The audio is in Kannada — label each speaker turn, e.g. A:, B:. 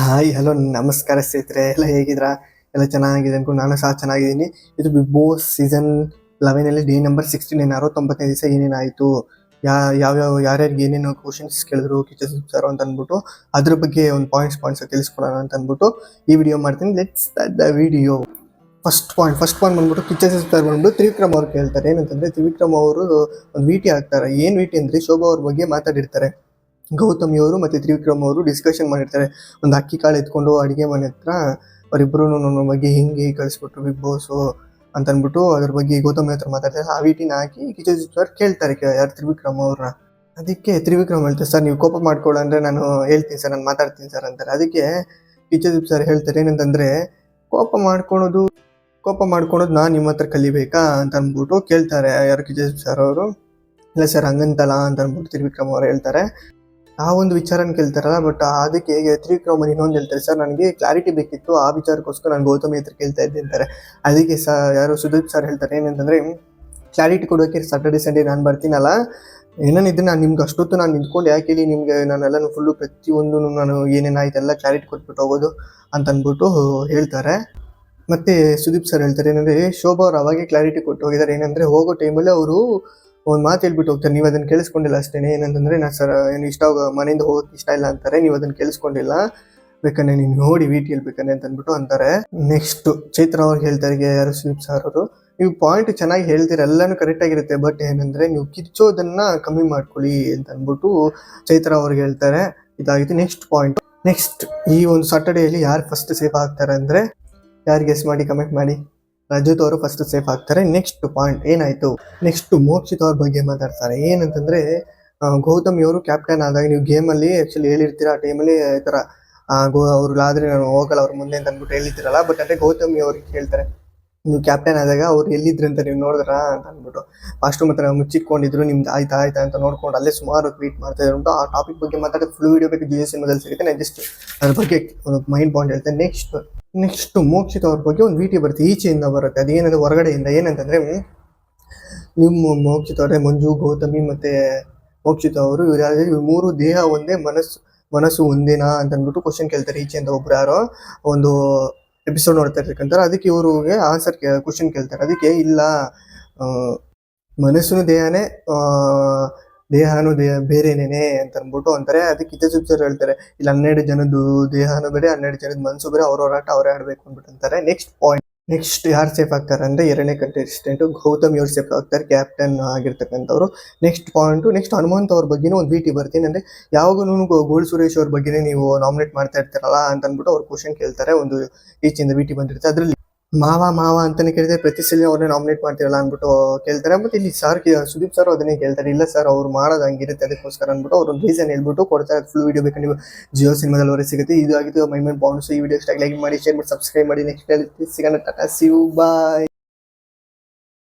A: ಹಾಯ್ ಹಲೋ ನಮಸ್ಕಾರ ಸ್ನೇಹಿತರೆ, ಎಲ್ಲ ಹೇಗಿದ್ರಾ? ಎಲ್ಲ ಚೆನ್ನಾಗಿದೆ ಅನ್ಕೊಂಡು ನಾನು ಸಹ ಚೆನ್ನಾಗಿದ್ದೀನಿ. ಇದು Bigg Boss season 11 day number 16 69 ದಿವಸ ಏನೇನಾಯಿತು, ಯಾವ್ಯಾವ ಯಾರ್ಯಾರಿಗೆ ಏನೇನು ಕ್ವಶನ್ಸ್ ಕೇಳಿದ್ರು ಕಿಚ್ಚ ಸರ್ ಅಂತ ಅಂದ್ಬಿಟ್ಟು ಅದ್ರ ಬಗ್ಗೆ ಒಂದು ಪಾಯಿಂಟ್ಸ್ ತಿಳಿಸ್ಕೊಡೋಣ ಅಂತ ಅಂದ್ಬಿಟ್ಟು ಈ ವಿಡಿಯೋ ಮಾಡ್ತೀನಿ. Let's start the video. First point ಬಂದ್ಬಿಟ್ಟು ಕಿಚ್ಚ ಸರ್ ಬಂದ್ಬಿಟ್ಟು ತ್ರಿವಿಕ್ರಮ್ ಅವ್ರು ಕೇಳ್ತಾರೆ. ಏನಂತಂದ್ರೆ ತ್ರಿವಿಕ್ರಮ್ ಅವರು ಒಂದು ವಿಟಿ ಹಾಕ್ತಾರೆ. ಏನ್ ವಿಟಿ ಅಂದ್ರೆ ಶೋಭಾ ಅವ್ರ ಬಗ್ಗೆ ಮಾತಾಡಿರ್ತಾರೆ. ಗೌತಮಿ ಅವರು ಮತ್ತೆ ತ್ರಿವಿಕ್ರಮ್ ಅವರು ಡಿಸ್ಕಷನ್ ಮಾಡಿರ್ತಾರೆ. ಒಂದು ಅಕ್ಕಿ ಕಾಳು ಎತ್ಕೊಂಡು ಅಡುಗೆ ಮನೆ ಹತ್ರ ಅವರಿಬ್ಬರು ನನ್ನ ಬಗ್ಗೆ ಹಿಂಗೆ ಕಳಿಸ್ಬಿಟ್ರು ಬಿಗ್ ಬಾಸು ಅಂತ ಅಂದ್ಬಿಟ್ಟು ಅದ್ರ ಬಗ್ಗೆ ಗೌತಮಿ ಹತ್ರ ಮಾತಾಡ್ತಾರೆ. ಆ ವಿಟಿನ ಹಾಕಿ ಕಿಚ್ಚ ಸರ್ ಕೇಳ್ತಾರೆ ಯಾರು ತ್ರಿವಿಕ್ರಮ್ ಅವ್ರನ್ನ. ಅದಕ್ಕೆ ತ್ರಿವಿಕ್ರಮ್ ಹೇಳ್ತಾರೆ, ಸರ್ ನೀವು ಕೋಪ ಮಾಡ್ಕೊಳ್ಳೋ ಅಂದ್ರೆ ನಾನು ಹೇಳ್ತೀನಿ ಸರ್, ನಾನು ಮಾತಾಡ್ತೀನಿ ಸರ್ ಅಂತಾರೆ. ಅದಕ್ಕೆ ಕಿಚ್ಚ ಸರ್ ಹೇಳ್ತಾರೆ ಏನಂತಂದ್ರೆ, ಕೋಪ ಮಾಡ್ಕೊಳೋದು ನಾನು ನಿಮ್ಮ ಹತ್ರ ಕಲಿಬೇಕಾ ಅಂತ ಅಂದ್ಬಿಟ್ಟು ಕೇಳ್ತಾರೆ ಯಾರು ಕಿಚ್ಚ ಸರ್ ಅವರು. ಇಲ್ಲ ಸರ್ ಹಂಗಂತಲ್ಲ ಅಂತ ಅಂದ್ಬಿಟ್ಟು ತ್ರಿವಿಕ್ರಮ್ ಅವರು ಹೇಳ್ತಾರೆ. ಆ ಒಂದು ವಿಚಾರನ ಕೇಳ್ತಾರಲ್ಲ, ಬಟ್ ಅದಕ್ಕೆ ತ್ರಿವಿಕ್ರಮ್ ಇನ್ನೊಂದು ಹೇಳ್ತಾರೆ, ಸರ್ ನನಗೆ ಕ್ಲಾರಿಟಿ ಬೇಕಿತ್ತು, ಆ ವಿಚಾರಕ್ಕೋಸ್ಕರ ನಾನು ಗೌತಮಿ ಹತ್ರ ಕೇಳ್ತಾ ಇದ್ದೆ ಅಂತಾರೆ. ಅದಕ್ಕೆ ಯಾರು ಸುದೀಪ್ ಸರ್ ಹೇಳ್ತಾರೆ ಏನಂತಂದ್ರೆ, ಕ್ಲಾರಿಟಿ ಕೊಡೋಕೆ ಸ್ಯಾಟರ್ಡೆ ಸಂಡೇ ನಾನು ಬರ್ತೀನಲ್ಲ, ಏನೇನಿದ್ರೆ ನಾನು ನಿಮ್ಗೆ ಅಷ್ಟೊತ್ತು ನಾನು ನಿಂತ್ಕೊಂಡು ಯಾಕೆ ಹೇಳಿ ನಿಮ್ಗೆ ನಾನೆಲ್ಲನೂ ಫುಲ್ಲು ಪ್ರತಿಯೊಂದು ನಾನು ಏನೇನಾಯ್ತು ಎಲ್ಲ ಕ್ಲಾರಿಟಿ ಕೊಟ್ಬಿಟ್ಟು ಹೋಗೋದು ಅಂತ ಅಂದ್ಬಿಟ್ಟು ಹೇಳ್ತಾರೆ. ಮತ್ತೆ ಸುದೀಪ್ ಸರ್ ಹೇಳ್ತಾರೆ ಏನಂದ್ರೆ, ಶೋಭಾ ಅವ್ರು ಅವಾಗೆ ಕ್ಲಾರಿಟಿ ಕೊಟ್ಟು ಹೋಗಿದ್ದಾರೆ. ಏನಂದ್ರೆ ಹೋಗೋ ಟೈಮಲ್ಲಿ ಅವರು ಒಂದು ಮಾತು ಹೇಳ್ಬಿಟ್ಟು ಹೋಗ್ತಾರೆ, ನೀವು ಅದನ್ನು ಕೇಳಿಸ್ಕೊಂಡಿಲ್ಲ ಅಷ್ಟೇ. ಏನಂತಂದ್ರೆ, ನಾ ಸರ್ ಏನು ಮನೆಯಿಂದ ಹೋಗೋಕೆ ಇಷ್ಟ ಇಲ್ಲ ಅಂತಾರೆ, ನೀವು ಅದನ್ನು ಕೇಳಿಸ್ಕೊಂಡಿಲ್ಲ, ಬೇಕಂದ್ರೆ ನೀನು ನೋಡಿ ವಿಟಿ ಹೇಳ್ಬೇಕಂದ್ರೆ ಅಂತ ಅಂದ್ಬಿಟ್ಟು ಅಂತಾರೆ. ನೆಕ್ಸ್ಟ್ ಚೈತ್ರ ಅವ್ರಿಗೆ ಹೇಳ್ತಾರೆ ಯಾರು ಸುದೀಪ್ ಸರ್ ಅವರು, ನೀವು ಪಾಯಿಂಟ್ ಚೆನ್ನಾಗಿ ಹೇಳ್ತೀರ, ಎಲ್ಲಾನು ಕರೆಕ್ಟ್ ಆಗಿರುತ್ತೆ, ಬಟ್ ಏನಂದ್ರೆ ನೀವು ಕಿಚ್ಚೋದನ್ನ ಕಮ್ಮಿ ಮಾಡ್ಕೊಳ್ಳಿ ಅಂತ ಅಂದ್ಬಿಟ್ಟು ಚೈತ್ರ ಅವ್ರಿಗೆ ಹೇಳ್ತಾರೆ. ಇದಾಗಿತ್ತು ನೆಕ್ಸ್ಟ್ ಪಾಯಿಂಟ್. ನೆಕ್ಸ್ಟ್ ಈ ಒಂದು ಸಾಟರ್ಡೇಯಲ್ಲಿ ಯಾರು ಫಸ್ಟ್ ಸೇಫ್ ಆಗ್ತಾರೆ ಅಂದ್ರೆ, ಯಾರು ಗೆಸ್ ಮಾಡಿ ಕಮೆಂಟ್ ಮಾಡಿ. ರಜತ್ ಅವರು ಫಸ್ಟ್ ಸೇಫ್ ಆಗ್ತಾರೆ. ನೆಕ್ಸ್ಟ್ ಪಾಯಿಂಟ್ ಏನಾಯ್ತು, ನೆಕ್ಸ್ಟ್ ಮೋಕ್ಷಿತ್ ಅವ್ರ ಬಗ್ಗೆ ಮಾತಾಡ್ತಾರೆ. ಏನಂತಂದ್ರೆ, ಗೌತಮಿ ಅವರು ಕ್ಯಾಪ್ಟನ್ ಆದಾಗ ನೀವು ಗೇಮಲ್ಲಿ ಆಕ್ಚುಲಿ ಹೇಳಿರ್ತೀರ, ಆ ಟೈಮಲ್ಲಿ ಈ ಥರ ಅವ್ರಾದ್ರೆ ನಾನು ಹೋಗಲ್ಲ ಅವ್ರ ಮುಂದೆ ಅಂತ ಅಂದ್ಬಿಟ್ಟು ಹೇಳಿರ್ತೀರಲ್ಲ, ಬಟ್ ಅಂದರೆ ಗೌತಮಿ ಅವ್ರಿಗೆ ಹೇಳ್ತಾರೆ, ನೀವು ಕ್ಯಾಪ್ಟನ್ ಆದಾಗ ಅವ್ರು ಎಲ್ಲಿದ್ರು ಅಂತ ನೀವು ನೋಡಿದ್ರ ಅಂತ ಅಂದ್ಬಿಟ್ಟು ಫಸ್ಟ್ ಮಾತ್ರ ಮುಚ್ಚಿಟ್ಕೊಂಡಿದ್ರು, ನಿಮ್ದು ಆಯ್ತಾ ಅಂತ ನೋಡ್ಕೊಂಡು ಅಲ್ಲೇ ಸುಮಾರು ಟ್ವೀಟ್ ಮಾಡ್ತಾ ಇದ್ರು. ಆ ಟಾಪಿಕ್ ಬಗ್ಗೆ ಮಾತಾಡೋದು ಫುಲ್ ವಿಡಿಯೋ ಬೇಕು ಜಿಯೋ ಸಿನಿಮಾದಲ್ಲಿ ಸಿಗುತ್ತೆ. ನಾನು ಜಸ್ಟ್ ಅದ್ರ ಬಗ್ಗೆ ಒಂದು ಮೈಂಡ್ ಪಾಯಿಂಟ್ ಹೇಳ್ತೇನೆ. ನೆಕ್ಸ್ಟ್ ಮೋಕ್ಷಿತ್ ಅವ್ರ ಬಗ್ಗೆ ಒಂದು ವಿಟಿ ಬರುತ್ತೆ, ಈಚೆಯಿಂದ ಬರುತ್ತೆ. ಅದೇನಂದ್ರೆ ಹೊರಗಡೆಯಿಂದ. ಏನಂತಂದ್ರೆ, ನಿಮ್ಮ ಮೋಕ್ಷಿತ್ ಅವರೇ ಮಂಜು, ಗೌತಮಿ ಮತ್ತೆ ಮೋಕ್ಷಿತ್ ಅವರು ಇವ್ರು ಮೂರು ದೇಹ ಒಂದೇ ಮನಸ್ಸು ಒಂದೇನಾ ಅಂತ ಅಂದ್ಬಿಟ್ಟು ಕ್ವಶನ್ ಕೇಳ್ತಾರೆ. ಈಚೆಯಿಂದ ಒಬ್ರು ಯಾರೋ ಒಂದು ಎಪಿಸೋಡ್ ನೋಡ್ತಾ ಇರ್ಬೇಕಂತಾರೆ. ಅದಕ್ಕೆ ಇವ್ರಿಗೆ ಆನ್ಸರ್ ಕ್ವಶನ್ ಕೇಳ್ತಾರೆ. ಅದಕ್ಕೆ ಇಲ್ಲ, ಮನಸ್ಸು ದೇಹನೂ ಬೇರೆನೇನೆ ಅಂತ ಅಂದ್ಬಿಟ್ಟು ಅಂತಾರೆ. ಅದಕ್ಕೆ ಕಿಚ್ಚ ಹೇಳ್ತಾರೆ, ಇಲ್ಲ 12 ಜನದ್ದು ದೇಹನೂ ಬೇರೆ, 12 ಜನದ ಮನಸ್ಸು ಬೇರೆ, ಅವ್ರ ಆಟ ಅವರೇ ಆಡ್ಬೇಕು ಅಂದ್ಬಿಟ್ಟು ಅಂತಾರೆ. ನೆಕ್ಸ್ಟ್ ಯಾರು ಸೇಫ್ ಆಗ್ತಾರೆ ಅಂದ್ರೆ, 2ನೇ ಕಂಟೆಸ್ಟೆಂಟ್ ಗೌತಮಿ ಅವ್ರು ಸೇಫ್ ಆಗ್ತಾರೆ, ಕ್ಯಾಪ್ಟನ್ ಆಗಿರ್ತಕ್ಕಂಥವ್ರು. ನೆಕ್ಸ್ಟ್ ಹನುಮಂತ್ ಅವ್ರ ಬಗ್ಗೆನೂ ಒಂದು ವಿಟಿ ಬರ್ತೀನಿ. ಅಂದ್ರೆ ಯಾವಾಗೂ ಗೋಲ್ಡ್ ಸುರೇಶ್ ಅವ್ರ ಬಗ್ಗೆನೇ ನೀವು ನಾಮಿನೇಟ್ ಮಾಡ್ತಾ ಇರ್ತಾರಲ್ಲ ಅಂತ ಅಂದ್ಬಿಟ್ಟು ಅವ್ರು ಕ್ವಶನ್ ಕೇಳ್ತಾರೆ. ಒಂದು ಈಚೆಯಿಂದ ವಿಟಿ ಬಂದಿರುತ್ತೆ. ಅದ್ರಲ್ಲಿ ಮಾವ ಅಂತಾನೆ ಕೇಳಿದ್ರೆ ಪ್ರತಿ ಸಲ ಅವ್ರನ್ನೇ ನಾಮಿನೇಟ್ ಮಾಡ್ತಿರಲ್ಲ ಅಂದ್ಬಿಟ್ಟು ಕೇಳ್ತಾರೆ. ಮತ್ತೆ ಇಲ್ಲಿ ಸುದೀಪ್ ಸರ್ ಅದನ್ನೇ ಕೇಳ್ತಾರೆ, ಇಲ್ಲ ಸರ್ ಅವ್ರು ಮಾಡೋದು ಹಂಗಿರುತ್ತೆ, ಅದಕ್ಕೋಸ್ಕರ ಅಂದ್ಬಿಟ್ಟು ಅವ್ರು ಒಂದು ರೀಸನ್ ಹೇಳ್ಬಿಟ್ಟು ಕೊಡ್ತಾರೆ. ಫುಲ್ ವಿಡಿಯೋ ಬೇಕು ನೀವು ಜಿಯೋ ಸಿನಿಮಾದಲ್ಲಿ ಅವರೇ ಸಿಗುತ್ತೆ. ಇದು ಆಗಿದ್ದು ಮೈನ್ ಪಾಯಿಂಟ್ಸ್. ಈ ವಿಡಿಯೋ ಇಷ್ಟ ಲೈಕ್ ಮಾಡಿ, ಶೇರ್ ಮಾಡಿ, ಸಬ್ಸ್ಕ್ರೈಬ್ ಮಾಡಿ. ನೆಕ್ಸ್ಟ್ ಸಿಗೋಣ. Tata, see you, bye.